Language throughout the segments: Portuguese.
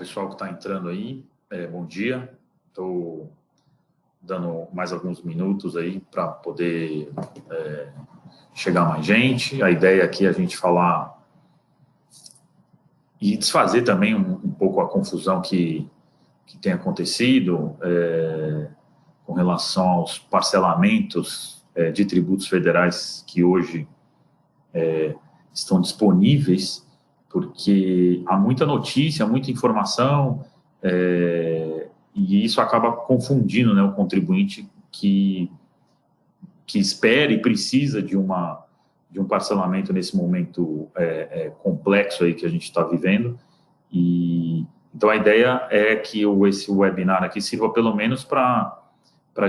pessoal que está entrando aí, bom dia. Estou dando mais alguns minutos aí para poder chegar mais gente. A ideia aqui é a gente falar e desfazer também um pouco a confusão que tem acontecido com relação aos parcelamentos de tributos federais que hoje estão disponíveis, porque há muita notícia, muita informação, e isso acaba confundindo, né, o contribuinte que espera e precisa de um parcelamento nesse momento complexo aí que a gente está vivendo. E então a ideia é que esse webinar aqui sirva pelo menos para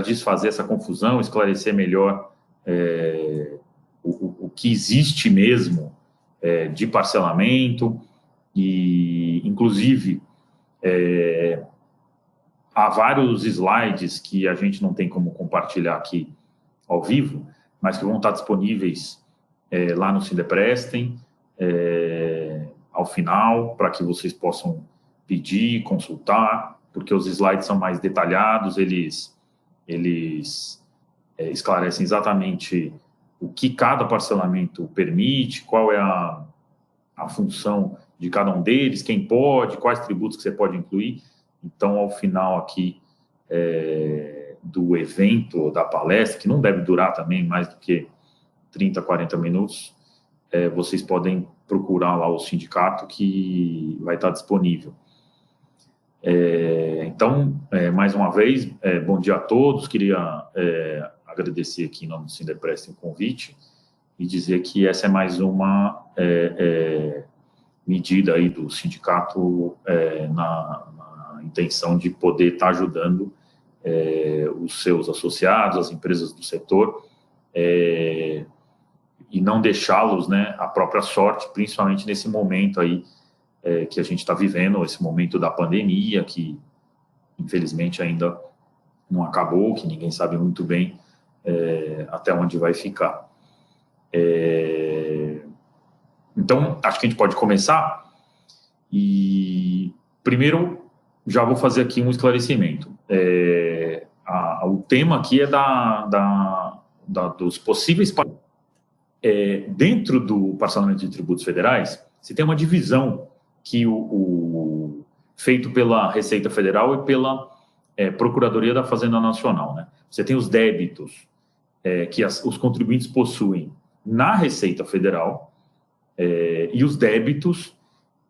desfazer essa confusão, esclarecer melhor o que existe mesmo de parcelamento, e inclusive há vários slides que a gente não tem como compartilhar aqui ao vivo, mas que vão estar disponíveis lá no Sindeprestem ao final, para que vocês possam pedir, consultar, porque os slides são mais detalhados, eles esclarecem exatamente o que cada parcelamento permite, qual é a função de cada um deles, quem pode, quais tributos que você pode incluir. Então, ao final aqui do evento, da palestra, que não deve durar também mais do que 30, 40 minutos, vocês podem procurar lá o sindicato que vai estar disponível. Então, mais uma vez, bom dia a todos. Queria agradecer aqui em nome do Sindeprestem o convite e dizer que essa é mais uma medida aí do sindicato na intenção de poder estar ajudando os seus associados, as empresas do setor, e não deixá-los, né, à própria sorte, principalmente nesse momento aí que a gente está vivendo, esse momento da pandemia, que infelizmente ainda não acabou, que ninguém sabe muito bem até onde vai ficar. Então, acho que a gente pode começar. E primeiro, já vou fazer aqui um esclarecimento. O tema aqui é dos possíveis... dentro do parcelamento de tributos federais, você tem uma divisão que feito pela Receita Federal e pela Procuradoria da Fazenda Nacional, né? Você tem os débitos que os contribuintes possuem na Receita Federal e os débitos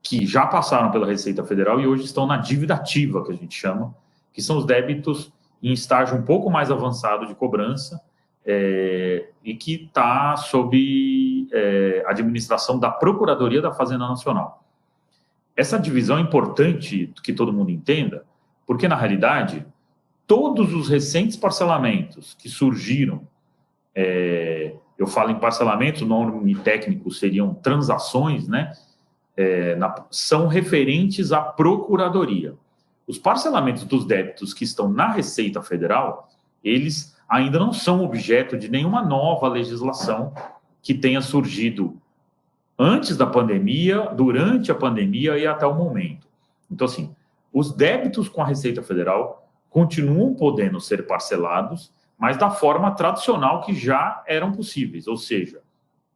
que já passaram pela Receita Federal e hoje estão na dívida ativa, que a gente chama, que são os débitos em estágio um pouco mais avançado de cobrança e que está sob administração da Procuradoria da Fazenda Nacional. Essa divisão é importante que todo mundo entenda, porque, na realidade, todos os recentes parcelamentos que surgiram, eu falo em parcelamentos, o nome técnico seriam transações, né? São referentes à Procuradoria. Os parcelamentos dos débitos que estão na Receita Federal, eles ainda não são objeto de nenhuma nova legislação que tenha surgido antes da pandemia, durante a pandemia e até o momento. Então, assim, os débitos com a Receita Federal continuam podendo ser parcelados, mas da forma tradicional que já eram possíveis, ou seja,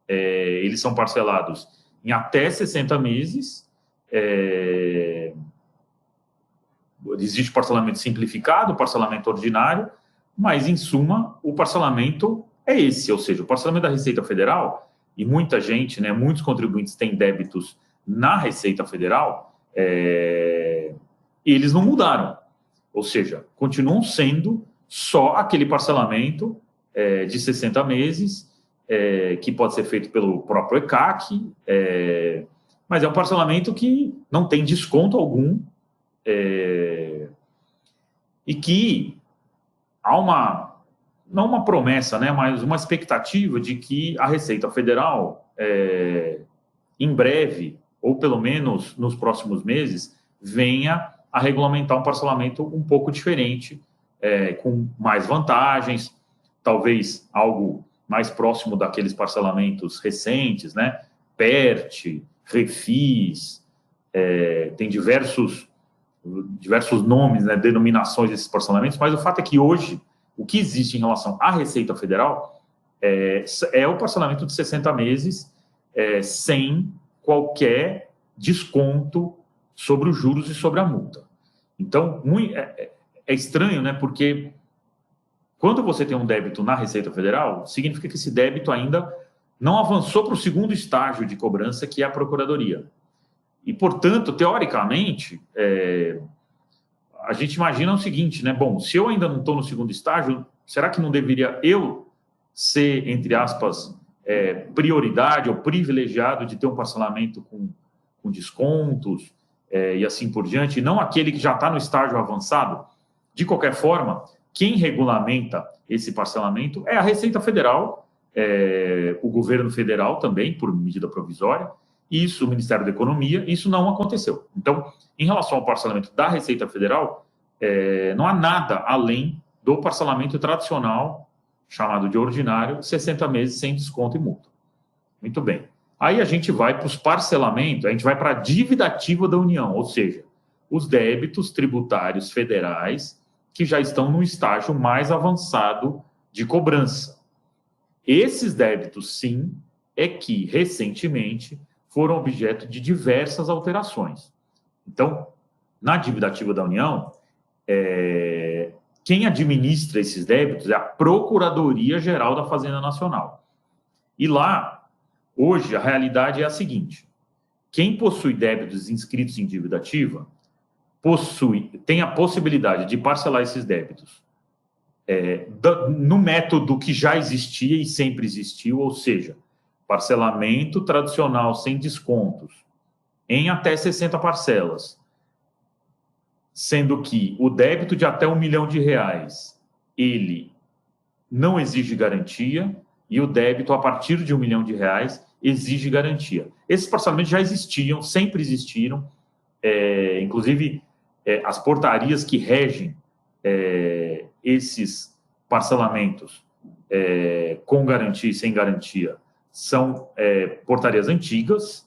eles são parcelados em até 60 meses, existe parcelamento simplificado, parcelamento ordinário, mas, em suma, o parcelamento é esse, ou seja, o parcelamento da Receita Federal, e muita gente, né, muitos contribuintes têm débitos na Receita Federal, eles não mudaram, ou seja, continuam sendo só aquele parcelamento de 60 meses, que pode ser feito pelo próprio ECAC, mas é um parcelamento que não tem desconto algum, e que há não uma promessa, né, mas uma expectativa de que a Receita Federal, em breve, ou pelo menos nos próximos meses, venha a regulamentar um parcelamento um pouco diferente, com mais vantagens, talvez algo mais próximo daqueles parcelamentos recentes, né? PERT, Refis, tem diversos diversos nomes, né, denominações desses parcelamentos, mas o fato é que hoje, o que existe em relação à Receita Federal é o parcelamento de 60 meses sem qualquer desconto sobre os juros e sobre a multa. Então, é estranho, né, porque quando você tem um débito na Receita Federal, significa que esse débito ainda não avançou para o segundo estágio de cobrança, que é a Procuradoria. E, portanto, teoricamente, a gente imagina o seguinte, né? Bom, se eu ainda não estou no segundo estágio, será que não deveria eu ser, entre aspas, prioridade ou privilegiado de ter um parcelamento com descontos e assim por diante, e não aquele que já está no estágio avançado? De qualquer forma, quem regulamenta esse parcelamento é a Receita Federal, o governo federal também, por medida provisória, isso, o Ministério da Economia, isso não aconteceu. Então, em relação ao parcelamento da Receita Federal, não há nada além do parcelamento tradicional, chamado de ordinário, 60 meses sem desconto e multa. Muito bem. Aí a gente vai para os parcelamentos, a gente vai para a dívida ativa da União, ou seja, os débitos tributários federais que já estão no estágio mais avançado de cobrança. Esses débitos, sim, é que, recentemente, foram objeto de diversas alterações. Então, na dívida ativa da União, quem administra esses débitos é a Procuradoria-Geral da Fazenda Nacional. E lá, hoje, a realidade é a seguinte: quem possui débitos inscritos em dívida ativa tem a possibilidade de parcelar esses débitos no método que já existia e sempre existiu, ou seja, parcelamento tradicional sem descontos em até 60 parcelas, sendo que o débito de até R$1 milhão, ele não exige garantia, e o débito a partir de R$1 milhão exige garantia. Esses parcelamentos já existiam, sempre existiram, inclusive as portarias que regem esses parcelamentos com garantia e sem garantia são portarias antigas,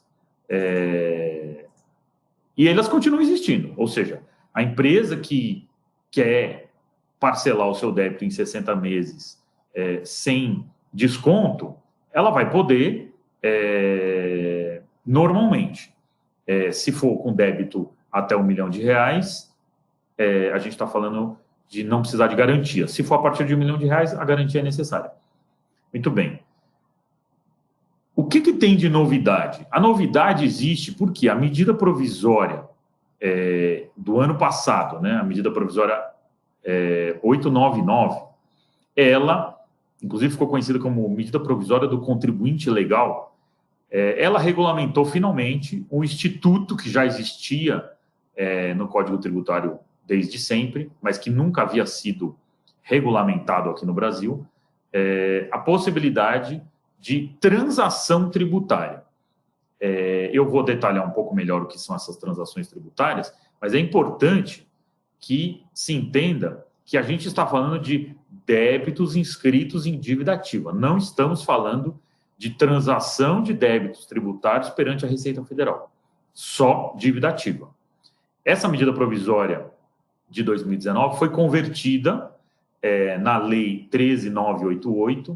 e elas continuam existindo. Ou seja, a empresa que quer parcelar o seu débito em 60 meses sem desconto, ela vai poder normalmente. Se for com débito até R$1 milhão, a gente está falando de não precisar de garantia. Se for a partir de R$1 milhão, a garantia é necessária. Muito bem. O que tem de novidade? A novidade existe porque a medida provisória do ano passado, né, a medida provisória 899, ela, inclusive ficou conhecida como medida provisória do contribuinte legal, ela regulamentou finalmente um instituto que já existia no Código Tributário desde sempre, mas que nunca havia sido regulamentado aqui no Brasil, a possibilidade de transação tributária. Eu vou detalhar um pouco melhor o que são essas transações tributárias, mas é importante que se entenda que a gente está falando de débitos inscritos em dívida ativa. Não estamos falando de transação de débitos tributários perante a Receita Federal. Só dívida ativa. Essa medida provisória de 2019 foi convertida na Lei 13.988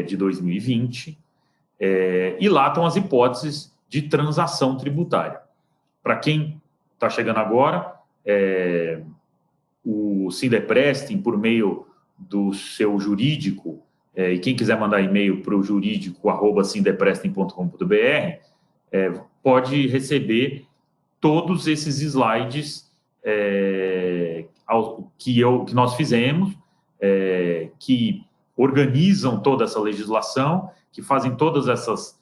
de 2020, e lá estão as hipóteses de transação tributária. Para quem está chegando agora, o Sindeprestem, por meio do seu jurídico, e quem quiser mandar e-mail para o jurídico@sindeprestem.com.br, pode receber todos esses slides que nós fizemos, que organizam toda essa legislação, que fazem todas essas,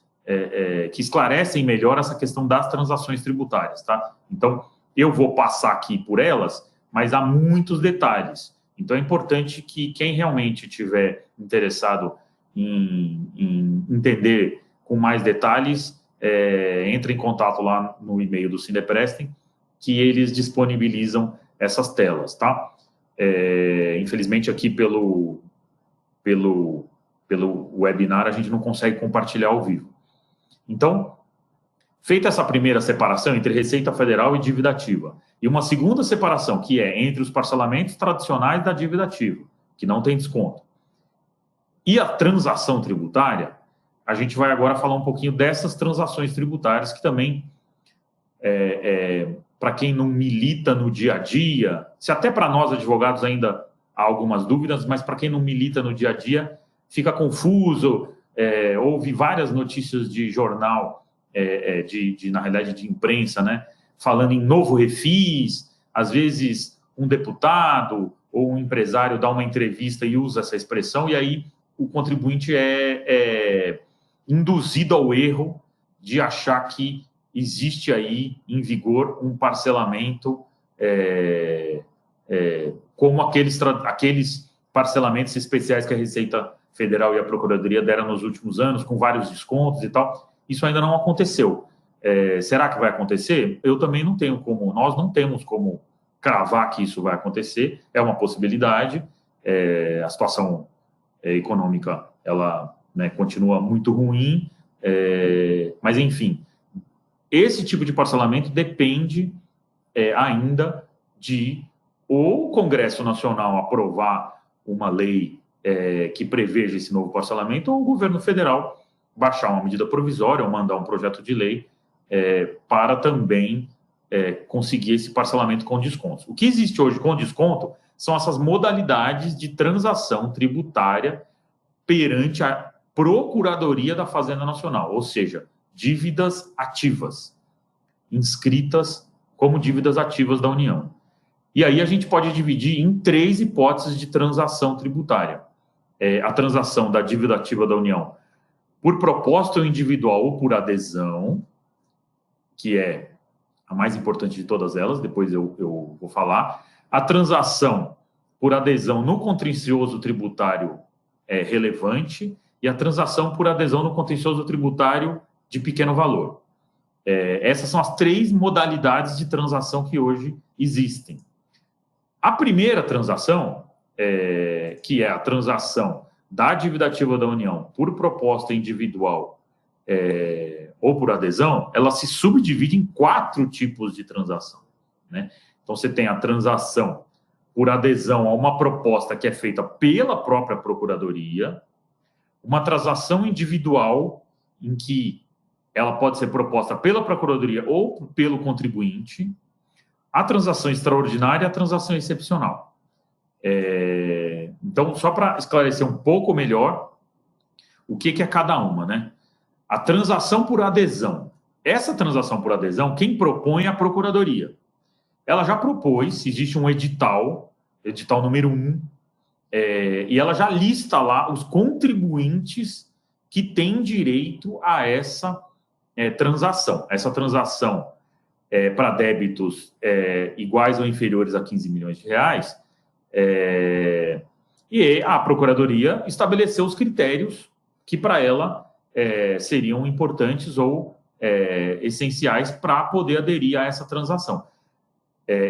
que esclarecem melhor essa questão das transações tributárias, tá? Então, eu vou passar aqui por elas, mas há muitos detalhes. Então, é importante que quem realmente estiver interessado em entender com mais detalhes, entre em contato lá no e-mail do Sindeprestem, que eles disponibilizam essas telas, tá? Infelizmente, aqui pelo webinar, a gente não consegue compartilhar ao vivo. Então, feita essa primeira separação entre Receita Federal e dívida ativa, E uma segunda separação, que é entre os parcelamentos tradicionais da dívida ativa, que não tem desconto, e a transação tributária. A gente vai agora falar um pouquinho dessas transações tributárias, que também, para quem não milita no dia a dia, se até para nós advogados ainda há algumas dúvidas, mas para quem não milita no dia a dia, fica confuso, houve várias notícias de jornal, na realidade de imprensa, né, falando em novo refis. Às vezes um deputado ou um empresário dá uma entrevista e usa essa expressão, e aí o contribuinte é induzido ao erro de achar que existe aí em vigor um parcelamento como aqueles parcelamentos especiais que a Receita Federal e a Procuradoria deram nos últimos anos, com vários descontos e tal. Isso ainda não aconteceu. Será que vai acontecer? Eu também não tenho como, nós não temos como cravar que isso vai acontecer. É uma possibilidade. A situação econômica, ela, né, continua muito ruim, mas, enfim, esse tipo de parcelamento depende ainda de ou o Congresso Nacional aprovar uma lei que preveja esse novo parcelamento, ou o governo federal baixar uma medida provisória ou mandar um projeto de lei para também conseguir esse parcelamento com descontos. O que existe hoje com desconto são essas modalidades de transação tributária perante a Procuradoria da Fazenda Nacional, ou seja, dívidas ativas, inscritas como dívidas ativas da União. E aí a gente pode dividir em 3 hipóteses de transação tributária. A transação da dívida ativa da União por propósito individual ou por adesão, que é a mais importante de todas elas, depois eu vou falar. A transação por adesão no contencioso tributário relevante e a transação por adesão no contencioso tributário de pequeno valor. Essas são as 3 modalidades de transação que hoje existem. A primeira transação, que é a transação da dívida ativa da União por proposta individual ou por adesão, ela se subdivide em 4 tipos de transação, né? Então, você tem a transação por adesão a uma proposta que é feita pela própria Procuradoria, uma transação individual em que ela pode ser proposta pela Procuradoria ou pelo contribuinte, a transação extraordinária e a transação excepcional. Então, só para esclarecer um pouco melhor o que é cada uma, né? A transação por adesão. Essa transação por adesão, quem propõe é a Procuradoria. Ela já propôs, existe um edital número 1, e ela já lista lá os contribuintes que têm direito a essa transação. Essa transação para débitos iguais ou inferiores a 15 milhões de reais, e a Procuradoria estabeleceu os critérios que para ela seriam importantes ou essenciais para poder aderir a essa transação.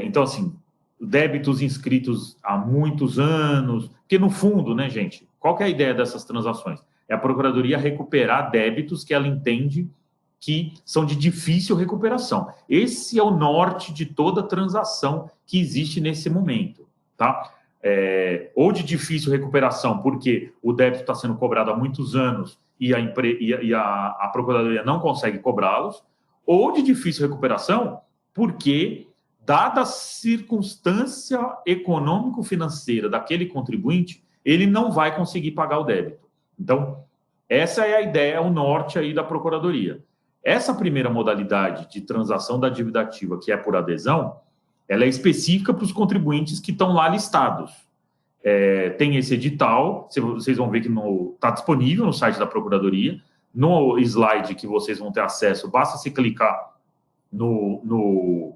Então, assim, débitos inscritos há muitos anos, porque no fundo, né, gente, qual que é a ideia dessas transações? É a Procuradoria recuperar débitos que ela entende que são de difícil recuperação. Esse é o norte de toda transação que existe nesse momento, tá? Ou de difícil recuperação, porque o débito está sendo cobrado há muitos anos e a Procuradoria não consegue cobrá-los, ou de difícil recuperação, porque, dada a circunstância econômico-financeira daquele contribuinte, ele não vai conseguir pagar o débito. Então, essa é a ideia, o norte aí da Procuradoria. Essa primeira modalidade de transação da dívida ativa, que é por adesão, ela é específica para os contribuintes que estão lá listados. Tem esse edital, vocês vão ver que está disponível no site da Procuradoria. No slide que vocês vão ter acesso, basta se clicar no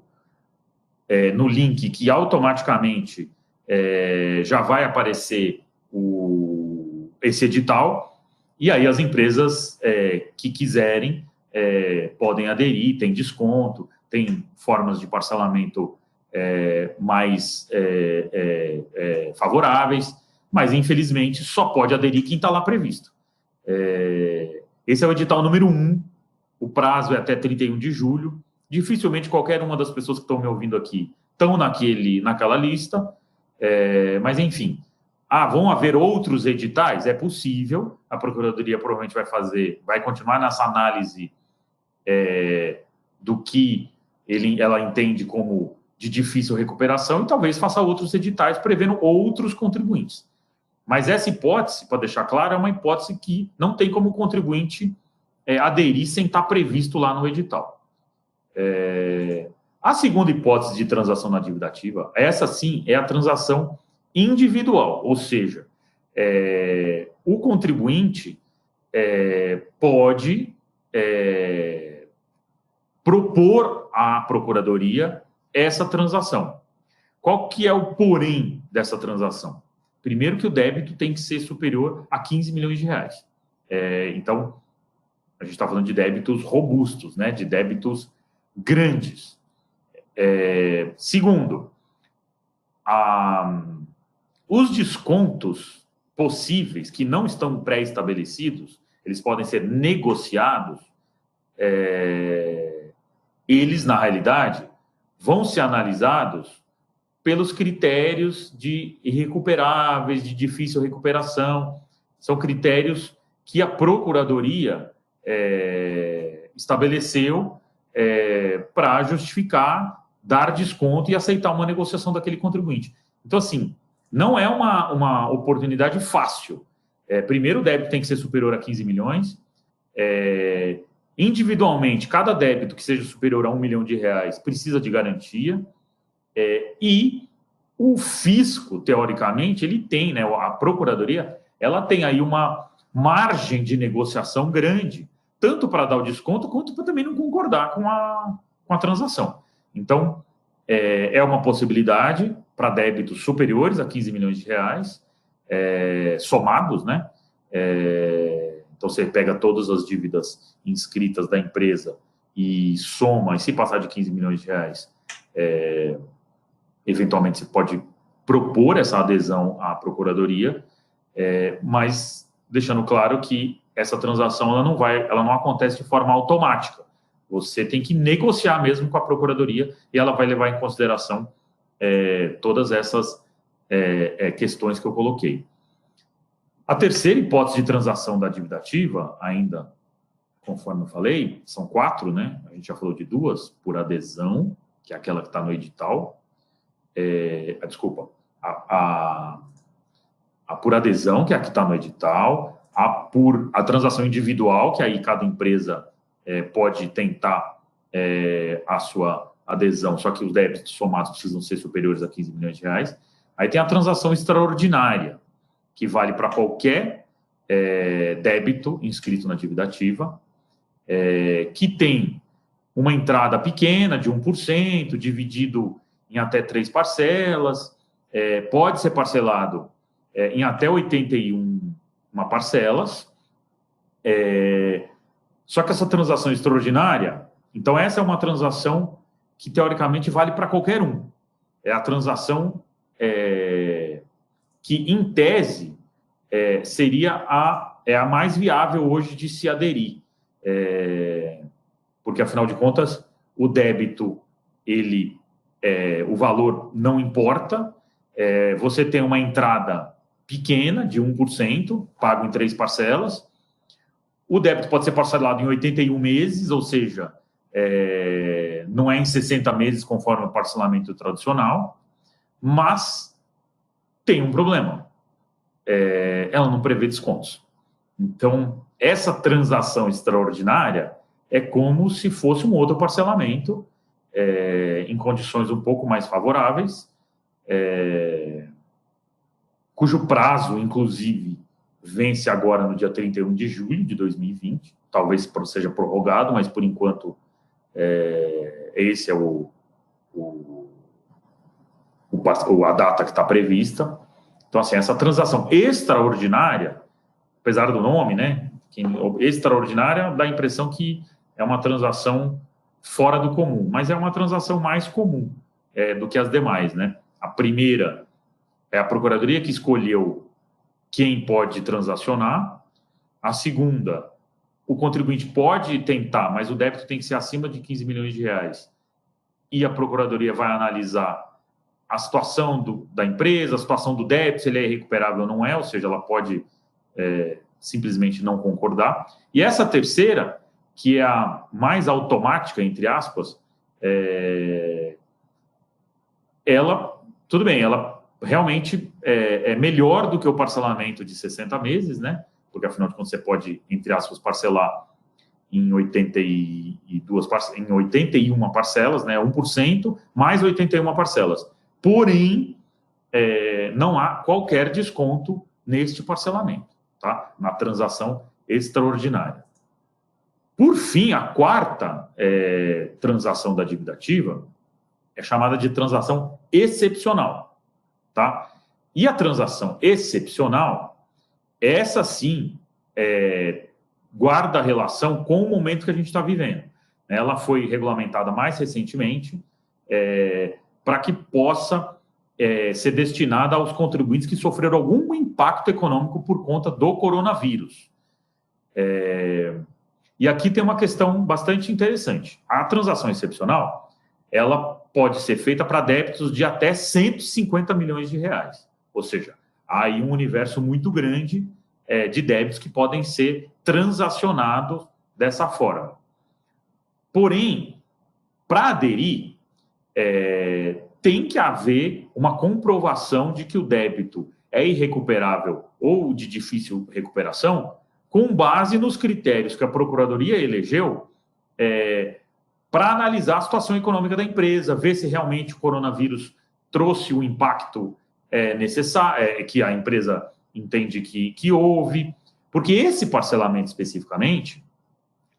link que automaticamente já vai aparecer esse edital, e aí as empresas que quiserem podem aderir, tem desconto, tem formas de parcelamento mais favoráveis, mas infelizmente só pode aderir quem está lá previsto. Esse é o edital número 1, o prazo é até 31 de julho. Dificilmente qualquer uma das pessoas que estão me ouvindo aqui estão naquela lista, mas, enfim. Vão haver outros editais? É possível, a Procuradoria provavelmente vai continuar nessa análise do que ela entende como de difícil recuperação e talvez faça outros editais prevendo outros contribuintes. Mas essa hipótese, para deixar claro, é uma hipótese que não tem como o contribuinte aderir sem estar previsto lá no edital. A segunda hipótese de transação na dívida ativa, essa sim é a transação individual, ou seja, o contribuinte pode propor à Procuradoria essa transação. Qual que é o porém dessa transação? Primeiro que o débito tem que ser superior a 15 milhões de reais. Então, a gente está falando de débitos robustos, né? De débitos grandes. Segundo, os descontos possíveis que não estão pré-estabelecidos, eles podem ser negociados, eles, na realidade, vão ser analisados pelos critérios de irrecuperáveis, de difícil recuperação. São critérios que a Procuradoria estabeleceu para justificar, dar desconto e aceitar uma negociação daquele contribuinte. Então, assim, não é uma oportunidade fácil. Primeiro, o débito tem que ser superior a 15 milhões. Individualmente, cada débito que seja superior a 1 milhão de reais precisa de garantia. E o fisco, teoricamente, ele tem, né, a Procuradoria, ela tem aí uma margem de negociação grande, tanto para dar o desconto, quanto para também não concordar com a transação. Então, é uma possibilidade para débitos superiores a 15 milhões de reais, somados, né? Então, você pega todas as dívidas inscritas da empresa e soma, e se passar de 15 milhões de reais, eventualmente você pode propor essa adesão à Procuradoria, mas deixando claro que essa transação ela não acontece de forma automática. Você tem que negociar mesmo com a Procuradoria e ela vai levar em consideração todas essas questões que eu coloquei. A terceira hipótese de transação da dívida ativa, ainda conforme eu falei, são 4, né? A gente já falou de 2, por adesão, que é aquela que está no edital. A por adesão, que é a que está no edital, a transação individual, que aí cada empresa pode tentar a sua adesão, só que os débitos somados precisam ser superiores a 15 milhões de reais. Aí tem a transação extraordinária, que vale para qualquer débito inscrito na dívida ativa, que tem uma entrada pequena de 1%, dividido em até 3 parcelas, pode ser parcelado em até 81 parcelas. Só que essa transação extraordinária, então essa é uma transação que teoricamente vale para qualquer um. É a transação que, em tese, seria a mais viável hoje de se aderir. Porque, afinal de contas, o débito, o valor não importa, você tem uma entrada pequena, de 1%, pago em 3 parcelas, o débito pode ser parcelado em 81 meses, ou seja, não é em 60 meses, conforme o parcelamento tradicional, mas tem um problema. Ela não prevê descontos. Então, essa transação extraordinária é como se fosse um outro parcelamento em condições um pouco mais favoráveis, cujo prazo, inclusive, vence agora no dia 31 de julho de 2020. Talvez seja prorrogado, mas, por enquanto, esse é a data que está prevista. Então, assim, essa transação extraordinária, apesar do nome, né, extraordinária, dá a impressão que é uma transação fora do comum, mas é uma transação mais comum do que as demais, né? A primeira é a Procuradoria que escolheu quem pode transacionar. A segunda, o contribuinte pode tentar, mas o débito tem que ser acima de 15 milhões de reais. E a Procuradoria vai analisar a situação da empresa, a situação do débito, se ele é recuperável ou não é, ou seja, ela pode simplesmente não concordar. E essa terceira, que é a mais automática, entre aspas, ela, tudo bem, ela realmente é melhor do que o parcelamento de 60 meses, né? Porque, afinal de contas, você pode, entre aspas, parcelar em 81 parcelas, né? 1% mais 81 parcelas. Porém, não há qualquer desconto neste parcelamento, tá? Na transação extraordinária. Por fim, a quarta transação da dívida ativa é chamada de transação excepcional, tá? E a transação excepcional, essa sim, guarda relação com o momento que a gente está vivendo. Ela foi regulamentada mais recentemente para que possa ser destinada aos contribuintes que sofreram algum impacto econômico por conta do coronavírus. E aqui tem uma questão bastante interessante. A transação excepcional, ela pode ser feita para débitos de até 150 milhões de reais. Ou seja, há aí um universo muito grande de débitos que podem ser transacionados dessa forma. Porém, para aderir, tem que haver uma comprovação de que o débito é irrecuperável ou de difícil recuperação, com base nos critérios que a Procuradoria elegeu para analisar a situação econômica da empresa, ver se realmente o coronavírus trouxe o impacto necessário, que a empresa entende que houve, porque esse parcelamento especificamente,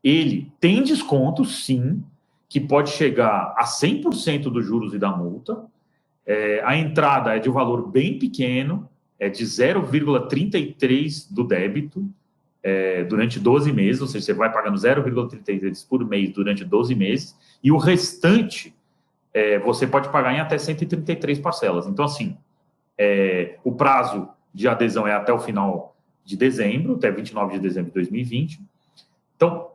ele tem desconto, sim, que pode chegar a 100% dos juros e da multa. A entrada é de um valor bem pequeno, de 0,33 do débito, durante 12 meses, ou seja, você vai pagando 0,33 por mês durante 12 meses, e o restante você pode pagar em até 133 parcelas. Então, assim, o prazo de adesão é até o final de dezembro, até 29 de dezembro de 2020. Então,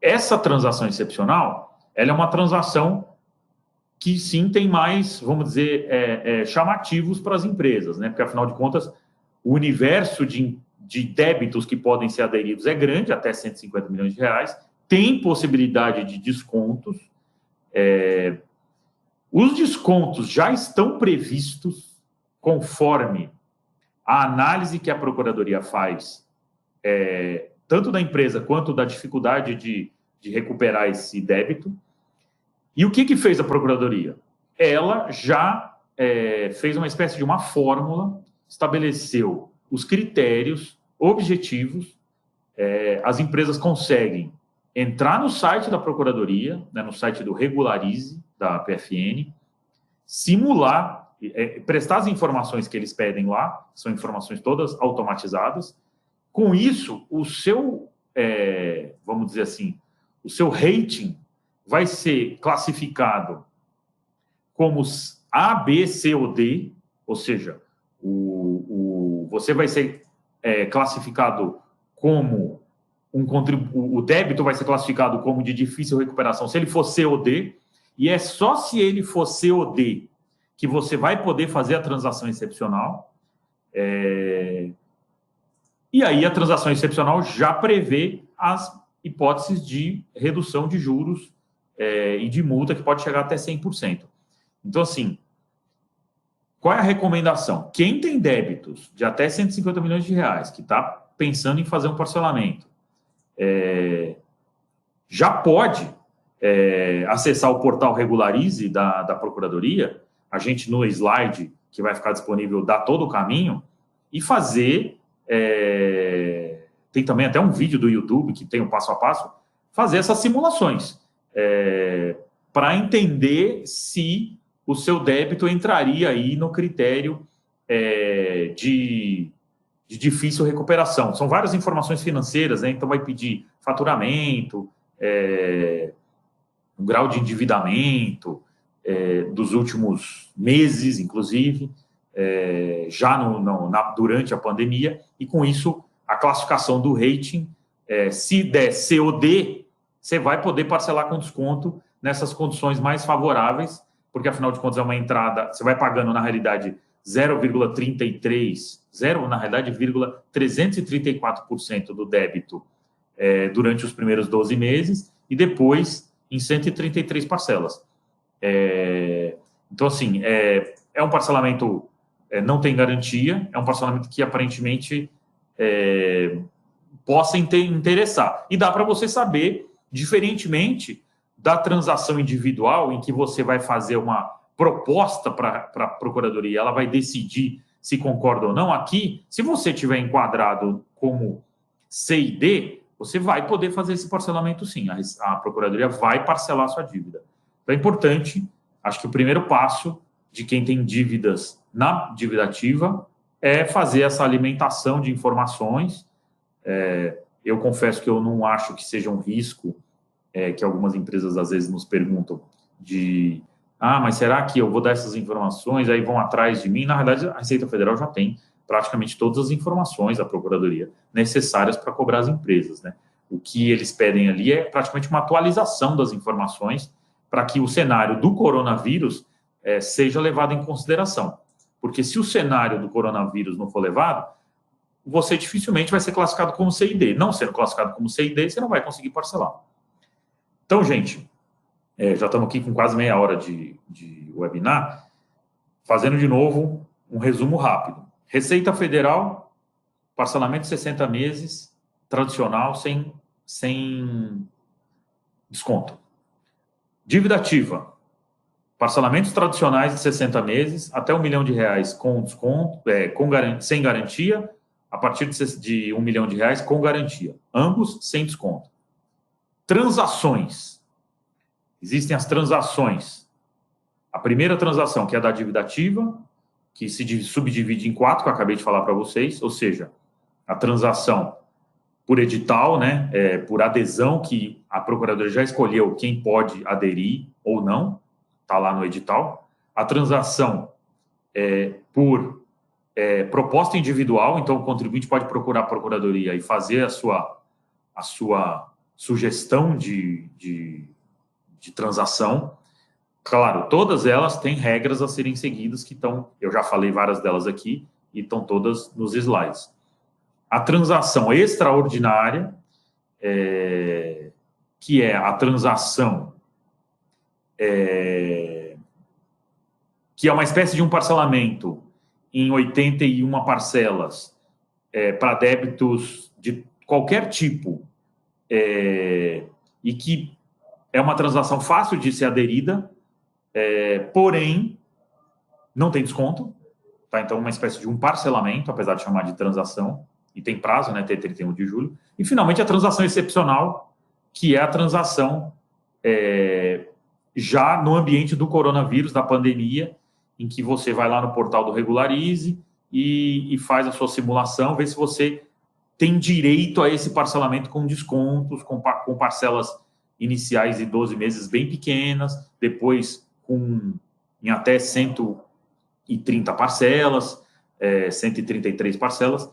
essa transação excepcional, ela é uma transação que sim tem mais, vamos dizer, chamativos para as empresas, né? Porque, afinal de contas, o universo de débitos que podem ser aderidos é grande, até 150 milhões de reais, tem possibilidade de descontos. Os descontos já estão previstos conforme a análise que a Procuradoria faz, tanto da empresa quanto da dificuldade de recuperar esse débito. E o que fez a Procuradoria? Ela já fez uma espécie de uma fórmula, estabeleceu os critérios objetivos. As empresas conseguem entrar no site da Procuradoria, né, no site do Regularize, da PFN, simular, prestar as informações que eles pedem lá, são informações todas automatizadas. Com isso, o seu, vamos dizer assim, o seu rating vai ser classificado como A, B, C ou D, ou seja, você vai ser classificado como o débito vai ser classificado como de difícil recuperação se ele for C ou D, e é só se ele for C ou D que você vai poder fazer a transação excepcional. E aí a transação excepcional já prevê as hipóteses de redução de juros e de multa que pode chegar até 100%. Então, assim, qual é a recomendação? Quem tem débitos de até 150 milhões de reais, que está pensando em fazer um parcelamento, já pode acessar o portal Regularize da Procuradoria. A gente, no slide que vai ficar disponível, dá todo o caminho, e fazer... tem também até um vídeo do YouTube que tem o passo a passo, fazer essas simulações para entender se o seu débito entraria aí no critério de difícil recuperação. São várias informações financeiras, né? Então vai pedir faturamento, o grau de endividamento dos últimos meses, inclusive, já durante a pandemia, e com isso a classificação do rating, se der C ou D, você vai poder parcelar com desconto nessas condições mais favoráveis, porque afinal de contas é uma entrada, você vai pagando na realidade 0,33, na realidade, 334% do débito durante os primeiros 12 meses e depois em 133 parcelas. Então, assim, é um parcelamento, não tem garantia, é um parcelamento que aparentemente possa interessar. E dá para você saber, diferentemente da transação individual, em que você vai fazer uma proposta para a Procuradoria, ela vai decidir se concorda ou não. Aqui, se você tiver enquadrado como C e D, você vai poder fazer esse parcelamento sim. A Procuradoria vai parcelar a sua dívida. Então é importante, acho que o primeiro passo de quem tem dívidas na dívida ativa é fazer essa alimentação de informações. Eu confesso que eu não acho que seja um risco que algumas empresas às vezes nos perguntam de mas será que eu vou dar essas informações, aí vão atrás de mim? Na verdade, a Receita Federal já tem praticamente todas as informações da Procuradoria necessárias para cobrar as empresas, né? O que eles pedem ali é praticamente uma atualização das informações para que o cenário do coronavírus seja levado em consideração. Porque se o cenário do coronavírus não for levado, você dificilmente vai ser classificado como C e D. Não sendo classificado como C e D, você não vai conseguir parcelar. Então, gente, já estamos aqui com quase meia hora de webinar. Fazendo de novo um resumo rápido. Receita Federal, parcelamento de 60 meses, tradicional, sem desconto. Dívida ativa, parcelamentos tradicionais de 60 meses, até R$1 milhão com desconto, sem garantia, a partir de R$1 milhão com garantia. Ambos sem desconto. Transações. Existem as transações. A primeira transação, que é a da dívida ativa, que se subdivide em 4, que eu acabei de falar para vocês, ou seja, a transação por edital, né, por adesão, que a Procuradoria já escolheu quem pode aderir ou não, está lá no edital. A transação por proposta individual, então o contribuinte pode procurar a Procuradoria e fazer a sua sugestão de transação. Claro, todas elas têm regras a serem seguidas que eu já falei várias delas aqui e estão todas nos slides. A transação extraordinária, que é a transação que é uma espécie de um parcelamento em 81 parcelas para débitos de qualquer tipo e que é uma transação fácil de ser aderida, porém não tem desconto, tá? Então uma espécie de um parcelamento, apesar de chamar de transação, e tem prazo, né, até 31 de julho. E finalmente a transação excepcional, que é a transação já no ambiente do coronavírus, da pandemia, em que você vai lá no portal do Regularize e faz a sua simulação, vê se você tem direito a esse parcelamento com descontos, com parcelas iniciais de 12 meses bem pequenas, depois em até 130 parcelas, 133 parcelas.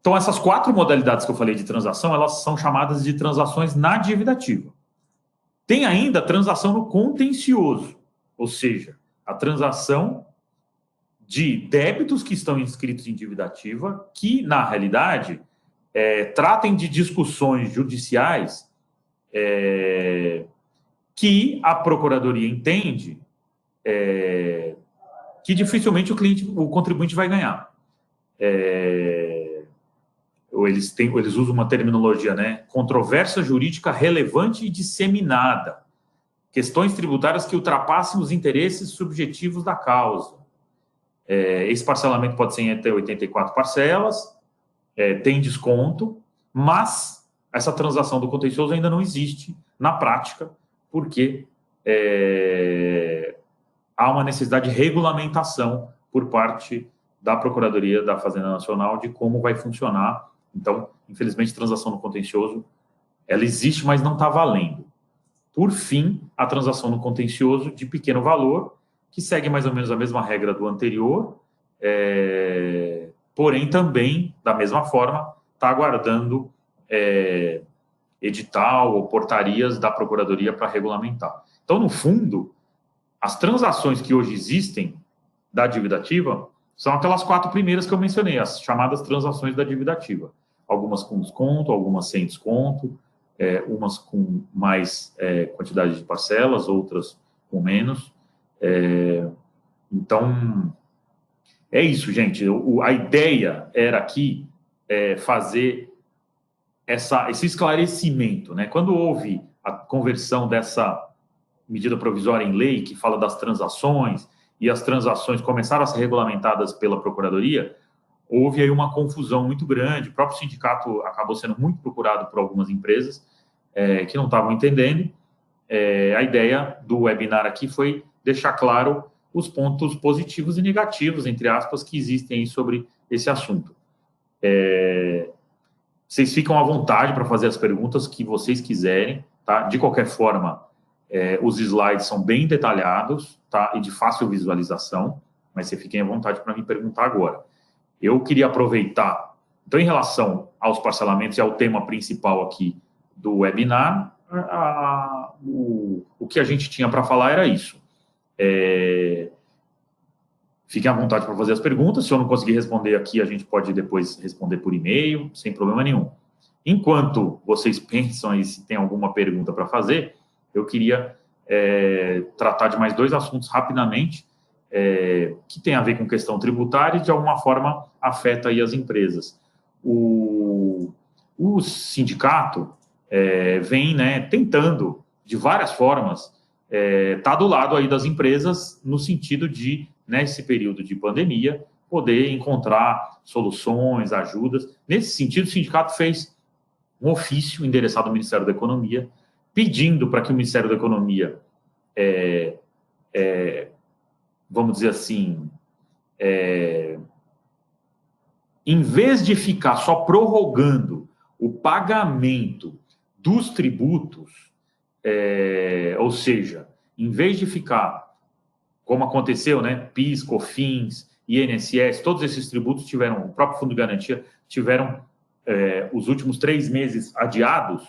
Então, essas 4 modalidades que eu falei de transação, elas são chamadas de transações na dívida ativa. Tem ainda a transação no contencioso, ou seja, a transação de débitos que estão inscritos em dívida ativa, que, na realidade, tratem de discussões judiciais que a Procuradoria entende que dificilmente o contribuinte vai ganhar. Eles usam uma terminologia, né? Controvérsia jurídica relevante e disseminada. Questões tributárias que ultrapassem os interesses subjetivos da causa. Esse parcelamento pode ser em até 84 parcelas, tem desconto, mas essa transação do contencioso ainda não existe na prática, porque há uma necessidade de regulamentação por parte da Procuradoria da Fazenda Nacional de como vai funcionar. Então, infelizmente, a transação no contencioso, ela existe, mas não está valendo. Por fim, a transação no contencioso de pequeno valor, que segue mais ou menos a mesma regra do anterior, porém também, da mesma forma, está aguardando edital ou portarias da Procuradoria para regulamentar. Então, no fundo, as transações que hoje existem da dívida ativa são aquelas 4 primeiras que eu mencionei, as chamadas transações da dívida ativa. Algumas com desconto, algumas sem desconto, umas com mais quantidade de parcelas, outras com menos. Então, é isso, gente. A ideia era aqui fazer esse esclarecimento, né? Quando houve a conversão dessa medida provisória em lei, que fala das transações, e as transações começaram a ser regulamentadas pela Procuradoria, houve aí uma confusão muito grande. O próprio sindicato acabou sendo muito procurado por algumas empresas que não estavam entendendo. A ideia do webinar aqui foi deixar claro os pontos positivos e negativos, entre aspas, que existem aí sobre esse assunto. Vocês ficam à vontade para fazer as perguntas que vocês quiserem, tá? De qualquer forma, os slides são bem detalhados, tá? E de fácil visualização, mas vocês fiquem à vontade para me perguntar agora. Eu queria aproveitar, então, em relação aos parcelamentos, é o tema principal aqui do webinar, o que a gente tinha para falar era isso. Fiquem à vontade para fazer as perguntas. Se eu não conseguir responder aqui, a gente pode depois responder por e-mail, sem problema nenhum. Enquanto vocês pensam aí se tem alguma pergunta para fazer, eu queria tratar de mais 2 assuntos rapidamente, que tem a ver com questão tributária e, de alguma forma, afeta aí as empresas. O sindicato vem, né, tentando, de várias formas, tá do lado aí das empresas, no sentido de, nesse período de pandemia, poder encontrar soluções, ajudas. Nesse sentido, o sindicato fez um ofício endereçado ao Ministério da Economia, pedindo para que o Ministério da Economia, vamos dizer assim, em vez de ficar só prorrogando o pagamento dos tributos, ou seja, em vez de ficar, como aconteceu, né, PIS, COFINS, INSS, todos esses tributos tiveram, o próprio Fundo de Garantia, tiveram os últimos 3 meses adiados,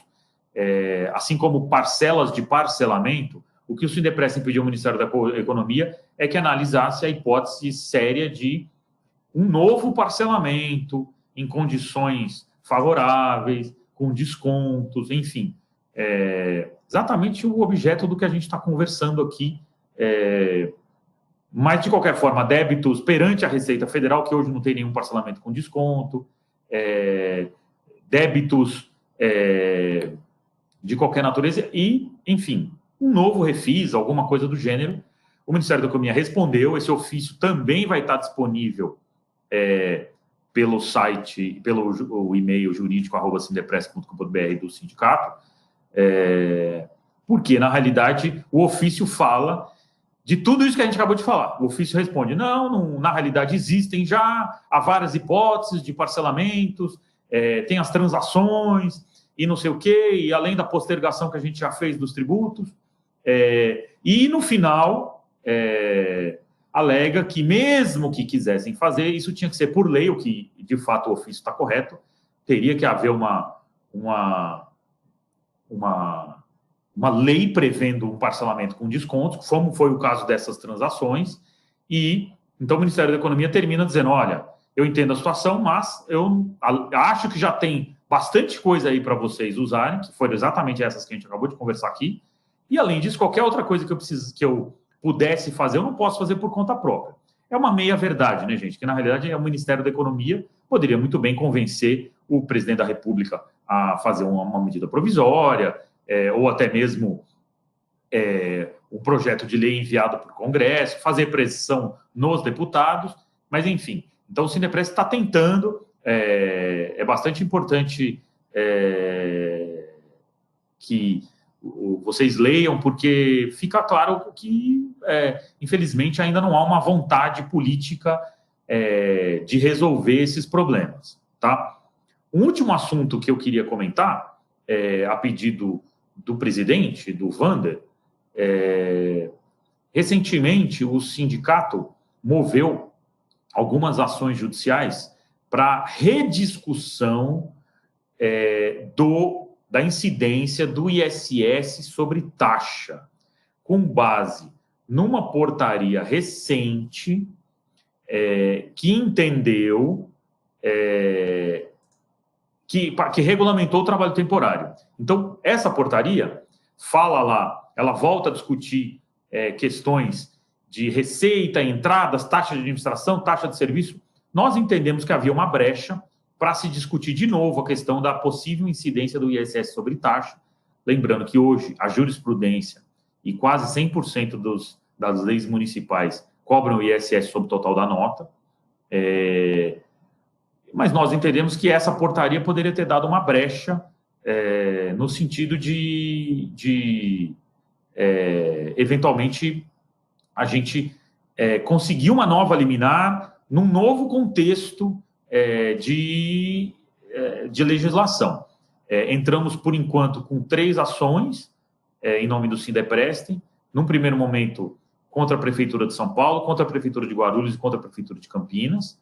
assim como parcelas de parcelamento. O que o Sindepres pediu ao Ministério da Economia é que analisasse a hipótese séria de um novo parcelamento em condições favoráveis, com descontos, enfim. Exatamente o objeto do que a gente está conversando aqui. Mas, de qualquer forma, débitos perante a Receita Federal, que hoje não tem nenhum parcelamento com desconto, débitos de qualquer natureza e, enfim, um novo refis, alguma coisa do gênero. O Ministério da Economia respondeu, esse ofício também vai estar disponível pelo site, pelo e-mail jurídico@sindepres.com.br do sindicato, porque, na realidade, o ofício fala de tudo isso que a gente acabou de falar. O ofício responde, não, na realidade existem já, há várias hipóteses de parcelamentos, tem as transações e não sei o quê, e além da postergação que a gente já fez dos tributos, e no final alega que mesmo que quisessem fazer, isso tinha que ser por lei, o que de fato o ofício está correto, teria que haver uma lei prevendo um parcelamento com descontos, como foi o caso dessas transações, e então o Ministério da Economia termina dizendo, olha, eu entendo a situação, mas eu acho que já tem bastante coisa aí para vocês usarem, que foram exatamente essas que a gente acabou de conversar aqui, e além disso, qualquer outra coisa que eu pudesse fazer, eu não posso fazer por conta própria. É uma meia-verdade, né, gente? Que, na realidade, o Ministério da Economia poderia muito bem convencer o presidente da República a fazer uma medida provisória, ou até mesmo um projeto de lei enviado para o Congresso, fazer pressão nos deputados, mas, enfim. Então, o Sindepres está tentando, é bastante importante que vocês leiam, porque fica claro que, infelizmente, ainda não há uma vontade política de resolver esses problemas, tá? Um último assunto que eu queria comentar, a pedido do presidente, do Wander, recentemente o sindicato moveu algumas ações judiciais para rediscussão da incidência do ISS sobre taxa, com base numa portaria recente que entendeu que regulamentou o trabalho temporário. Então, essa portaria fala lá, ela volta a discutir questões de receita, entradas, taxa de administração, taxa de serviço. Nós entendemos que havia uma brecha para se discutir de novo a questão da possível incidência do ISS sobre taxa. Lembrando que hoje a jurisprudência e quase 100% das leis municipais cobram o ISS sobre o total da nota. Mas nós entendemos que essa portaria poderia ter dado uma brecha no sentido de eventualmente, a gente conseguir uma nova liminar num novo contexto de legislação. Entramos, por enquanto, com 3 ações em nome do Sindeprestem, num primeiro momento contra a Prefeitura de São Paulo, contra a Prefeitura de Guarulhos e contra a Prefeitura de Campinas.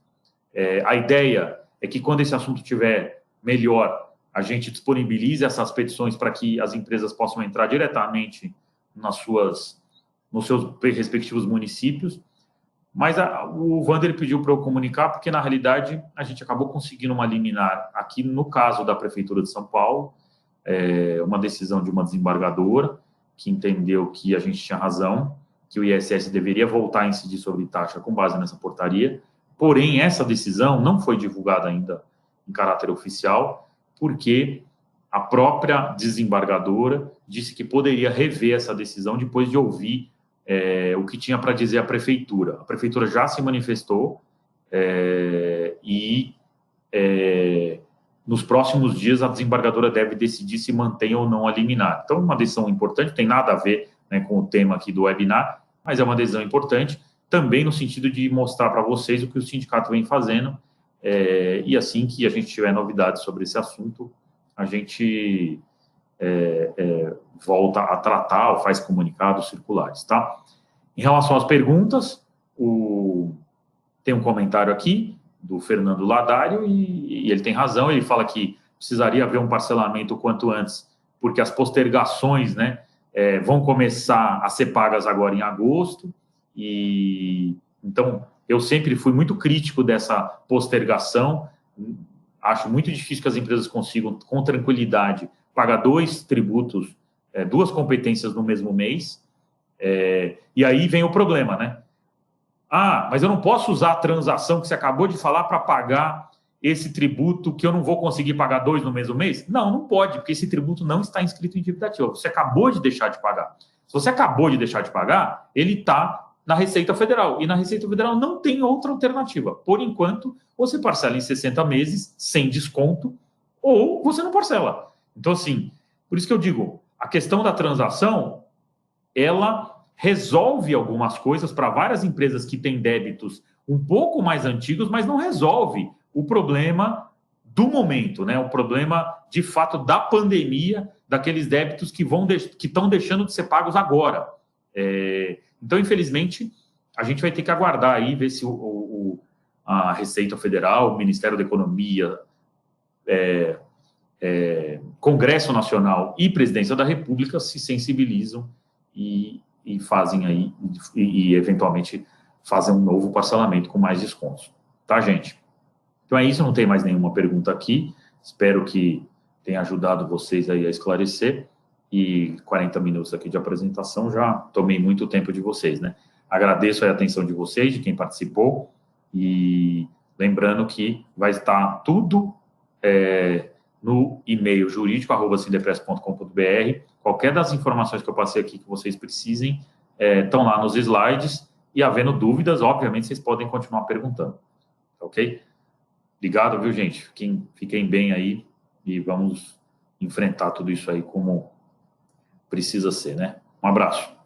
A ideia é que, quando esse assunto estiver melhor, a gente disponibilize essas petições para que as empresas possam entrar diretamente nos seus respectivos municípios. Mas o Wander pediu para eu comunicar, porque, na realidade, a gente acabou conseguindo uma liminar aqui no caso da Prefeitura de São Paulo, uma decisão de uma desembargadora que entendeu que a gente tinha razão, que o ISS deveria voltar a incidir sobre taxa com base nessa portaria. Porém, essa decisão não foi divulgada ainda em caráter oficial, porque a própria desembargadora disse que poderia rever essa decisão depois de ouvir o que tinha para dizer a Prefeitura. A Prefeitura já se manifestou e nos próximos dias a desembargadora deve decidir se mantém ou não a liminar. Então, uma decisão importante, tem nada a ver, né, com o tema aqui do webinar, mas é uma decisão importante, também no sentido de mostrar para vocês o que o sindicato vem fazendo, e assim que a gente tiver novidades sobre esse assunto, a gente volta a tratar ou faz comunicados circulares, tá? Em relação às perguntas, tem um comentário aqui do Fernando Ladário, e ele tem razão, ele fala que precisaria haver um parcelamento o quanto antes, porque as postergações, né, vão começar a ser pagas agora em agosto, e então eu sempre fui muito crítico dessa postergação. Acho muito difícil que as empresas consigam, com tranquilidade, pagar 2 tributos, 2 competências no mesmo mês. E aí vem o problema, né? Mas eu não posso usar a transação que você acabou de falar para pagar esse tributo que eu não vou conseguir pagar 2 no mesmo mês? Não, não pode, porque esse tributo não está inscrito em dívida ativa. Você acabou de deixar de pagar. Se você acabou de deixar de pagar, ele está na Receita Federal. E na Receita Federal não tem outra alternativa. Por enquanto, você parcela em 60 meses, sem desconto, ou você não parcela. Então, assim, por isso que eu digo, a questão da transação, ela resolve algumas coisas para várias empresas que têm débitos um pouco mais antigos, mas não resolve o problema do momento, né? O problema, de fato, da pandemia, daqueles débitos que estão deixando de ser pagos agora. Então, infelizmente, a gente vai ter que aguardar aí, ver se a Receita Federal, o Ministério da Economia, Congresso Nacional e Presidência da República se sensibilizam e fazem aí, e eventualmente fazem um novo parcelamento com mais descontos. Tá, gente? Então é isso, não tem mais nenhuma pergunta aqui. Espero que tenha ajudado vocês aí a esclarecer. E 40 minutos aqui de apresentação, já tomei muito tempo de vocês, né? Agradeço a atenção de vocês, de quem participou, e lembrando que vai estar tudo no e-mail jurídico@sindepress.com.br. Qualquer das informações que eu passei aqui que vocês precisem estão lá nos slides, e havendo dúvidas, obviamente, vocês podem continuar perguntando, ok? Obrigado, viu, gente? Fiquem bem aí e vamos enfrentar tudo isso aí como precisa ser, né? Um abraço.